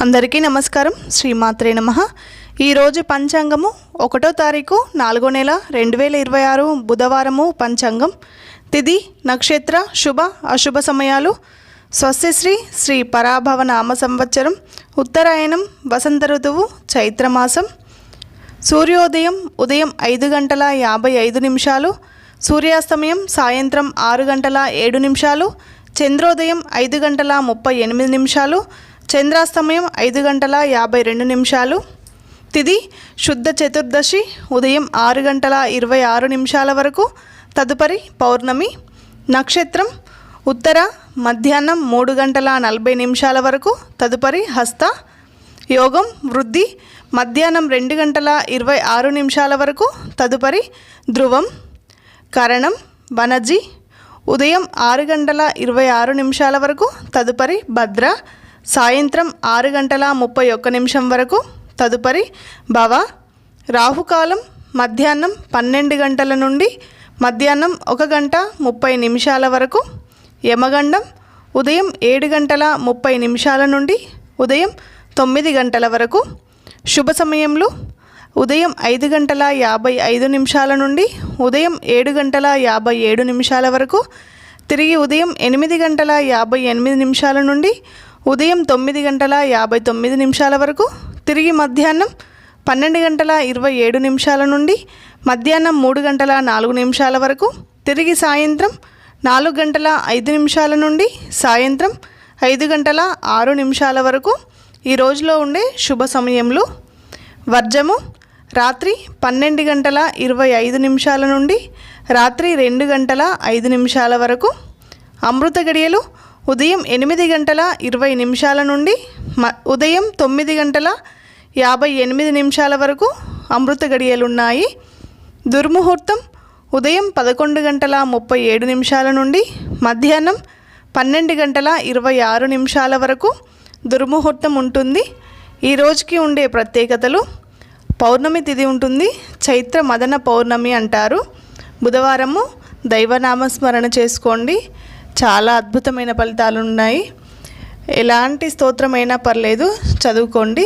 అందరికీ నమస్కారం. శ్రీమాత్రే నమః. ఈరోజు పంచాంగము 1వ తారీఖు 4వ నెల 2026 బుధవారము. పంచాంగం తిథి నక్షత్ర శుభ అశుభ సమయాలు. స్వస్తిశ్రీ శ్రీ పరాభవ నామ సంవత్సరం ఉత్తరాయణం వసంత ఋతువు చైత్రమాసం. సూర్యోదయం ఉదయం 5 గంటల 55 నిమిషాలు, సూర్యాస్తమయం సాయంత్రం 6 గంటల 7 నిమిషాలు, చంద్రోదయం 5 గంటల 38 నిమిషాలు, చంద్రాస్తమయం 5 గంటల 52 నిమిషాలు. తిథి శుద్ధ చతుర్దశి ఉదయం 6 గంటల 26 నిమిషాల వరకు, తదుపరి పౌర్ణమి. నక్షత్రం ఉత్తర మధ్యాహ్నం 3 గంటల 40 నిమిషాల వరకు, తదుపరి హస్త. యోగం వృద్ధి మధ్యాహ్నం 2 గంటల 26 నిమిషాల వరకు, తదుపరి ధ్రువం. కరణం వనజి ఉదయం 6 గంటల 26 నిమిషాల వరకు, తదుపరి భద్ర. సాయంత్రం 6 గంటల 31 నిమిషం వరకు, తదుపరి భవ. రాహుకాలం మధ్యాహ్నం 12 గంటల నుండి మధ్యాహ్నం 1 గంట 30 నిమిషాల వరకు. యమగండం ఉదయం 7 గంటల 30 నిమిషాల నుండి ఉదయం 9 గంటల వరకు. శుభ సమయంలో ఉదయం 5 గంటల 55 నిమిషాల నుండి ఉదయం 7 గంటల 57 నిమిషాల వరకు, తిరిగి ఉదయం 8 గంటల 58 నిమిషాల నుండి ఉదయం 9 గంటల 59 నిమిషాల వరకు, తిరిగి మధ్యాహ్నం 12 గంటల 27 నిమిషాల నుండి మధ్యాహ్నం 3 గంటల 4 నిమిషాల వరకు, తిరిగి సాయంత్రం 4 గంటల 5 నిమిషాల నుండి సాయంత్రం 5 గంటల 6 నిమిషాల వరకు. ఈ రోజులో ఉండే శుభ సమయములు: వర్జము రాత్రి 12 గంటల 25 నిమిషాల నుండి రాత్రి 2 గంటల 5 నిమిషాల వరకు. అమృత గడియలు ఉదయం 8 గంటల 20 నిమిషాల నుండి ఉదయం 9 గంటల 58 నిమిషాల వరకు అమృత గడియలున్నాయి. దుర్ముహూర్తం ఉదయం 11 గంటల 37 నిమిషాల నుండి మధ్యాహ్నం 12 గంటల 26 నిమిషాల వరకు దుర్ముహూర్తం ఉంటుంది. ఈ రోజుకి ఉండే ప్రత్యేకతలు: పౌర్ణమి తిథి ఉంటుంది. చైత్ర మదన పౌర్ణమి అంటారు. బుధవారము దైవనామస్మరణ చేసుకోండి. చాలా అద్భుతమైన ఫలితాలు ఉన్నాయి. ఎలాంటి స్తోత్రమైనా పర్లేదు, చదువుకోండి.